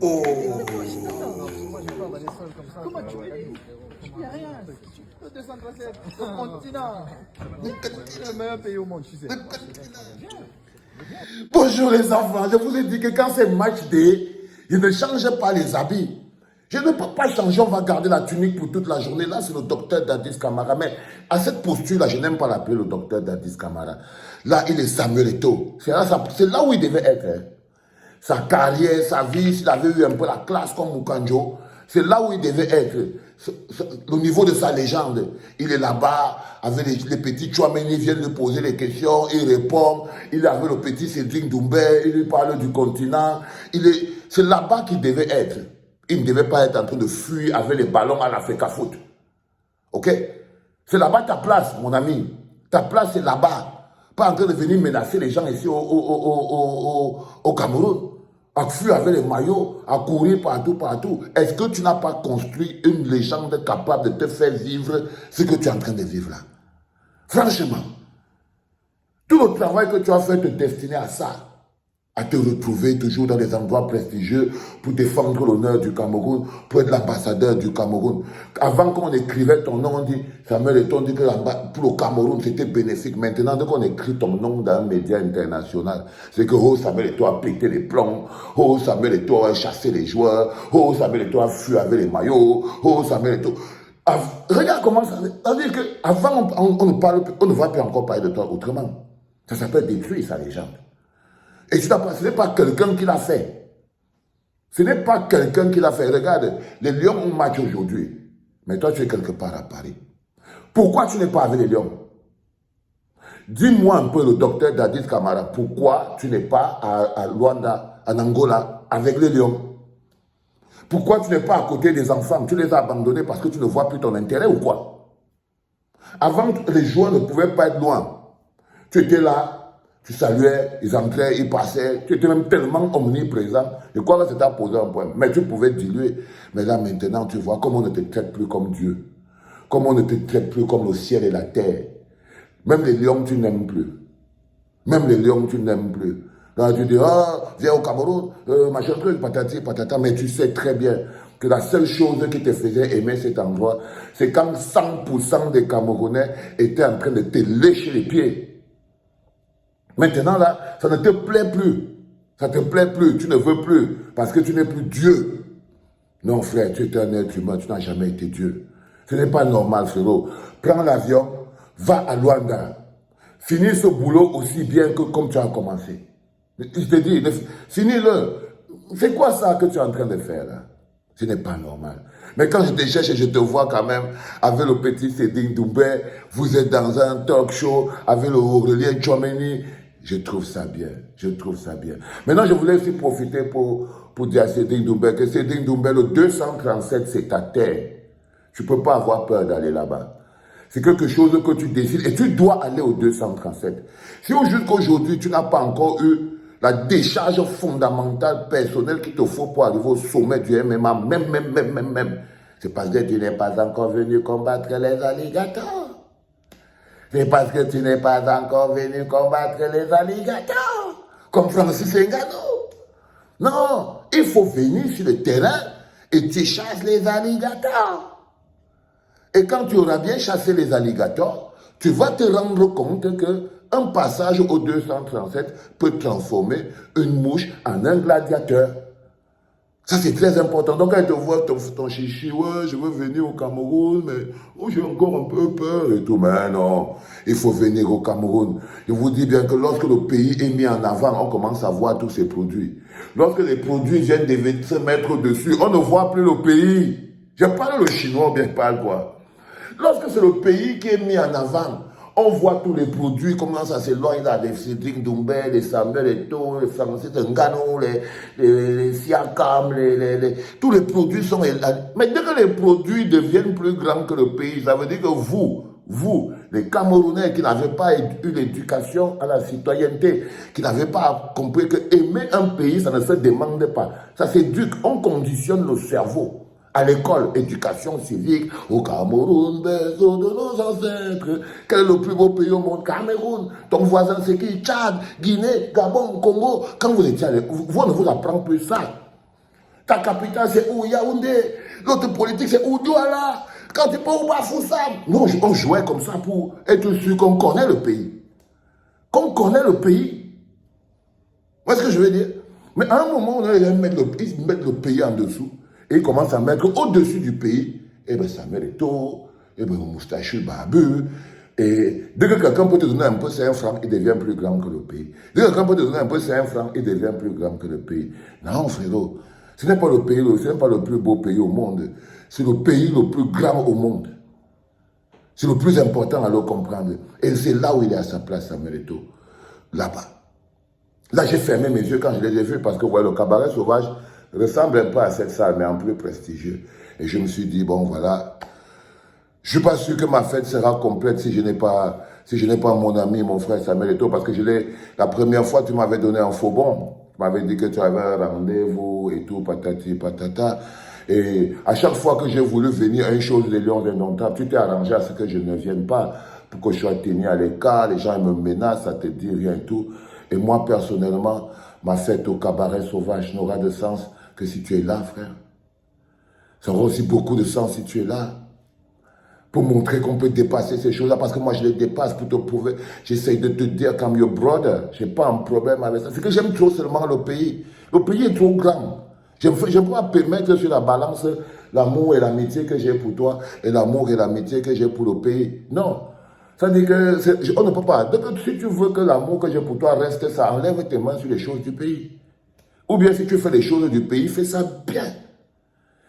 Oh. Moi, je peux avaler seul comme ça. Comment tu veux? Il n'y a rien. Le 237, le continent. Le meilleur pays au monde, tu sais. Bonjour les enfants, je vous ai dit que quand c'est match day, je ne change pas les habits. Je ne peux pas changer, on va garder la tunique pour toute la journée. Là, c'est le docteur Dadis Camara. Mais à cette posture-là, je n'aime pas l'appeler le docteur Dadis Camara. Là, il est Samuel Eto'o. C'est là où il devait être. Hein. Sa carrière, sa vie, s'il avait eu un peu la classe comme Mukanjo, c'est là où il devait être. Au niveau de sa légende, il est là-bas, avec les petits Chouameni viennent lui poser les questions, il répond, il est avec le petit Cédric Doumbé, il lui parle du continent. C'est là-bas qu'il devait être. Il ne devait pas être en train de fuir avec les ballons à l'Africa Foot. Ok? C'est là-bas ta place, mon ami. Ta place, c'est là-bas. Pas en train de venir menacer les gens ici au Cameroun. À fuir avec les maillots, à courir partout, partout. Est-ce que tu n'as pas construit une légende capable de te faire vivre ce que tu es en train de vivre là? Franchement, tout le travail que tu as fait te destiner à ça. À te retrouver toujours dans des endroits prestigieux pour défendre l'honneur du Cameroun, pour être l'ambassadeur du Cameroun. Avant qu'on écrivait ton nom, on dit, Samuel Eto'o, on dit que pour le Cameroun, c'était bénéfique. Maintenant, dès qu'on écrit ton nom dans un média international, c'est que oh, Samuel Eto'o a pété les plombs, oh, Samuel Eto'o a chassé les joueurs, oh, Samuel Eto'o a fui avec les maillots, oh, Samuel Eto'o... Regarde comment ça... Ça veut dire qu'avant, on ne va plus encore parler de toi autrement. Ça s'appelle détruire sa légende. Et ce n'est pas quelqu'un qui l'a fait. Ce n'est pas quelqu'un qui l'a fait. Regarde, les Lions ont match aujourd'hui. Mais toi, tu es quelque part à Paris. Pourquoi tu n'es pas avec les Lions? Dis-moi un peu, le docteur Dadis Camara, pourquoi tu n'es pas à Luanda, en Angola, avec les Lions? Pourquoi tu n'es pas à côté des enfants? Tu les as abandonnés parce que tu ne vois plus ton intérêt ou quoi? Avant, les joueurs ne pouvaient pas être loin. Tu étais là. Tu saluais, ils entraient, ils passaient. Tu étais même tellement omniprésent. Je crois que c'était à poser un point. Mais tu pouvais diluer. Mais là, maintenant, tu vois comme on ne te traite plus comme Dieu. Comme on ne te traite plus comme le ciel et la terre. Même les lions, tu n'aimes plus. Même les lions, tu n'aimes plus. Là, tu dis, ah, viens au Cameroun, machin truc, patati, patata. Mais tu sais très bien que la seule chose qui te faisait aimer cet endroit, c'est quand 100% des Camerounais étaient en train de te lécher les pieds. Maintenant, là, ça ne te plaît plus. Ça ne te plaît plus. Tu ne veux plus. Parce que tu n'es plus Dieu. Non, frère, tu es un être humain. Tu n'as jamais été Dieu. Ce n'est pas normal, frérot. Prends l'avion, va à Luanda. Finis ce boulot aussi bien que comme tu as commencé. Je te dis, finis-le. C'est quoi ça que tu es en train de faire, là? Ce n'est pas normal. Mais quand je te cherche et je te vois quand même avec le petit Cédric Doumbé, vous êtes dans un talk show avec le Aurélien Tchouameni, je trouve ça bien. Je trouve ça bien. Maintenant, je voulais aussi profiter pour dire à Cédric Doumbé que Cédric Doumbé, le 237, c'est ta terre. Tu ne peux pas avoir peur d'aller là-bas. C'est quelque chose que tu décides et tu dois aller au 237. Si jusqu'aujourd'hui, tu n'as pas encore eu la décharge fondamentale personnelle qu'il te faut pour arriver au sommet du MMA, même, c'est parce que tu n'es pas encore venu combattre les alligators. C'est parce que tu n'es pas encore venu combattre les alligators, comme Francis Ngannou. Non, il faut venir sur le terrain et tu chasses les alligators. Et quand tu auras bien chassé les alligators, tu vas te rendre compte que un passage au 237 peut transformer une mouche en un gladiateur. Ça, c'est très important. Donc, quand tu vois ton chichi, ouais, je veux venir au Cameroun, mais oh, j'ai encore un peu peur et tout. Mais non, il faut venir au Cameroun. Je vous dis bien que lorsque le pays est mis en avant, on commence à voir tous ces produits. Lorsque les produits viennent de se mettre dessus, on ne voit plus le pays. Je parle le chinois ou bien je parle quoi? Lorsque c'est le pays qui est mis en avant, on voit tous les produits, comment ça s'éloigne là, les Cédric Doumbé, les Samuel Eto'o, les Francis Ngannou, les Siakam, tous les produits sont... Mais dès que les produits deviennent plus grands que le pays, ça veut dire que vous, les Camerounais qui n'avaient pas eu l'éducation à la citoyenneté, qui n'avaient pas compris que aimer un pays, ça ne se demande pas. Ça s'éduque, on conditionne le cerveau À l'école, éducation civique, au Cameroun, berceau de nos ancêtres. Quel est le plus beau pays au monde? Cameroun. Ton voisin, c'est qui? Tchad, Guinée, Gabon, Congo. Quand vous étiez à l'école, vous ne vous apprenez plus ça. Ta capitale, c'est où? Yaoundé. L'autre politique, c'est où? Douala. Quand tu peux, où Bafoussam. Non, on jouait comme ça pour être sûr qu'on connaît le pays. Qu'on connaît le pays. Vous voyez ce que je veux dire? Mais à un moment, ils mettent le pays en dessous. Et ils commencent à mettre au-dessus du pays. Et bien, Samuel Eto'o, et bien, Moustachu Babu. Et dès que quelqu'un peut te donner un peu 5 francs, il devient plus grand que le pays. Dès que quelqu'un peut te donner un peu 5 francs, il devient plus grand que le pays. Non, frérot. Ce n'est pas le pays, ce n'est pas le plus beau pays au monde. C'est le pays le plus grand au monde. C'est le plus important à le comprendre. Et c'est là où il est à sa place, Samuel Eto'o. Là-bas. Là, j'ai fermé mes yeux quand je les ai vus parce que ouais, le cabaret sauvage ressemble un peu à cette salle, mais en plus prestigieux. Et je me suis dit, bon, voilà, je ne suis pas sûr que ma fête sera complète si je n'ai pas mon ami, mon frère Samuel Eto'o, parce que la première fois, tu m'avais donné un faux bon. Tu m'avais dit que tu avais un rendez-vous et tout, patati, patata. Et à chaque fois que j'ai voulu venir à une chose de Lions indomptables, tu t'es arrangé à ce que je ne vienne pas, pour que je sois tenu à l'écart, les gens me menacent, ça te dit rien et tout. Et moi, personnellement, ma fête au cabaret sauvage n'aura de sens que si tu es là, frère. Ça aura aussi beaucoup de sens si tu es là. Pour montrer qu'on peut dépasser ces choses-là. Parce que moi, je les dépasse pour te prouver. J'essaye de te dire, comme your brother, je n'ai pas un problème avec ça. C'est que j'aime trop seulement le pays. Le pays est trop grand. Je ne peux pas permettre sur la balance l'amour et l'amitié que j'ai pour toi et l'amour et l'amitié que j'ai pour le pays. Non. Ça dit que on ne peut pas. Donc, si tu veux que l'amour que j'ai pour toi reste, ça enlève tes mains sur les choses du pays. Ou bien si tu fais les choses du pays, fais ça bien.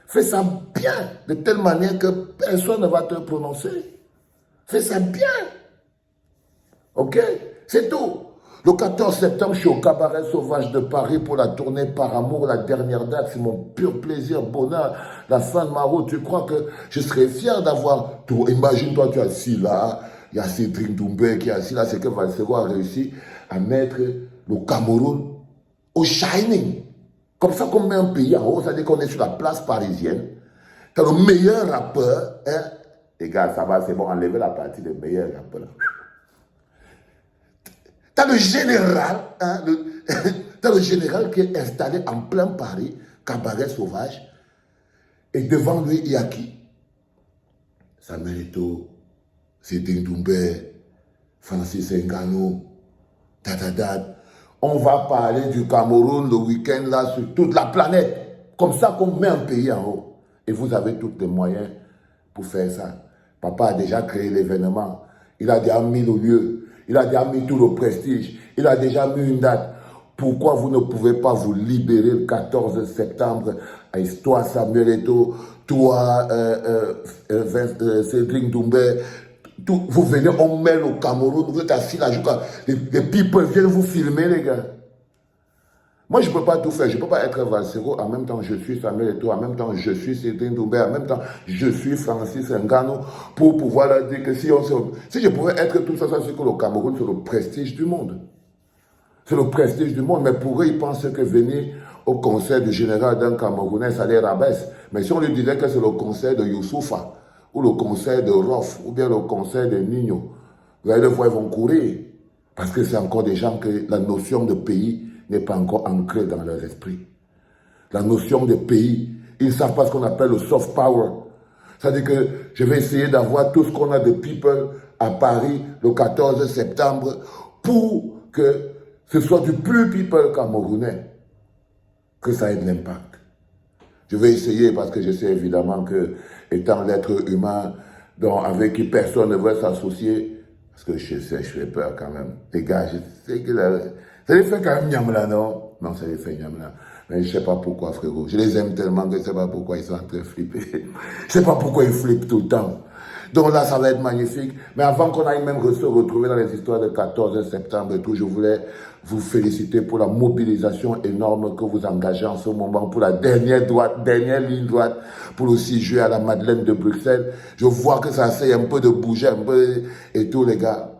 Fais ça bien, de telle manière que personne ne va te prononcer. Fais ça bien. Ok? C'est tout. Le 14 septembre, je suis au Cabaret Sauvage de Paris pour la tournée Par Amour, la dernière date. C'est mon pur plaisir, bonheur, la fin de ma route. Tu crois que je serais fier d'avoir tout? Imagine-toi, tu es assis là, il y a Cédric Doumbé qui est assis là, c'est que Valsero a réussi à mettre le Cameroun au shining. Comme ça qu'on met un pays en haut, ça veut dire qu'on est sur la place parisienne. T'as le meilleur rappeur, hein? Les gars, ça va, c'est bon, enlevez la partie des meilleurs rappeurs. T'as le général, hein, t'as le général qui est installé en plein Paris, cabaret sauvage, et devant lui, il y a qui? Samuel Eto'o, Cédric Doumbé, Francis Ngannou, Tatadat. On va parler du Cameroun le week-end là sur toute la planète. Comme ça qu'on met un pays en haut. Et vous avez tous les moyens pour faire ça. Papa a déjà créé l'événement. Il a déjà mis le lieu. Il a déjà mis tout le prestige. Il a déjà mis une date. Pourquoi vous ne pouvez pas vous libérer le 14 septembre? Toi, Samuel Eto'o, toi, Cédric Doumbé, vous venez, on met le Cameroun, vous êtes assis là, les people viennent vous filmer, les gars. Moi, je ne peux pas tout faire. Je ne peux pas être Valsero. En même temps, je suis Samuel Eto'o. En même temps, je suis Cédric Doumbé. En même temps, je suis Francis Ngannou. Pour pouvoir leur dire que si je pouvais être tout ça, c'est que le Cameroun, c'est le prestige du monde. C'est le prestige du monde. Mais pour eux, ils pensent que venir au concert du général d'un Camerounais, ça les rabaisse. Mais si on lui disait que c'est le concert de Youssoufa, ou le concert de Rof, ou bien le concert de Nino, vous allez le voir, ils vont courir. Parce que c'est encore des gens que la notion de pays n'est pas encore ancrée dans leur esprit. La notion de pays, ils ne savent pas ce qu'on appelle le soft power. C'est-à-dire que je vais essayer d'avoir tout ce qu'on a de people à Paris le 14 septembre pour que ce soit du plus people camerounais que ça ait de l'impact. Je vais essayer parce que je sais évidemment que, étant l'être humain avec qui personne ne veut s'associer, parce que je sais, je fais peur quand même. Les gars, je sais que ça les fait quand même Niamla, non? Non, ça les fait Niamla. Mais je ne sais pas pourquoi, frérot. Je les aime tellement que je ne sais pas pourquoi ils sont en train de flipper. Je ne sais pas pourquoi ils flippent tout le temps. Donc là, ça va être magnifique. Mais avant qu'on aille même se retrouver dans les histoires de 14 septembre et tout, je voulais vous féliciter pour la mobilisation énorme que vous engagez en ce moment pour la dernière ligne droite, pour le 6 juillet à la Madeleine de Bruxelles. Je vois que ça essaie un peu de bouger un peu et tout, les gars.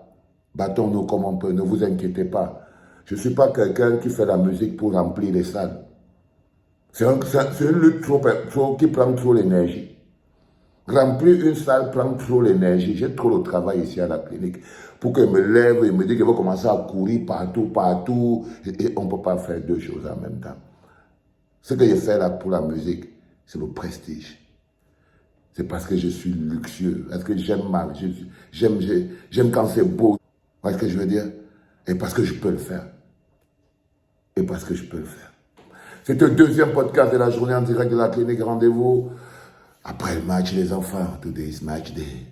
Battons-nous comme on peut, ne vous inquiétez pas. Je ne suis pas quelqu'un qui fait la musique pour remplir les salles. C'est une lutte qui prend trop l'énergie. Remplir une salle prend trop l'énergie. J'ai trop de travail ici à la clinique pour que je me lève et me dise que je vais commencer à courir partout. Et on ne peut pas faire deux choses en même temps. Ce que je fais là pour la musique, c'est le prestige. C'est parce que je suis luxueux, parce que j'aime mal, j'aime quand c'est beau. Vous voyez ce que je veux dire? Et parce que je peux le faire. C'est le deuxième podcast de la journée en direct de la clinique. Rendez-vous après le match, les enfants. Today's match day.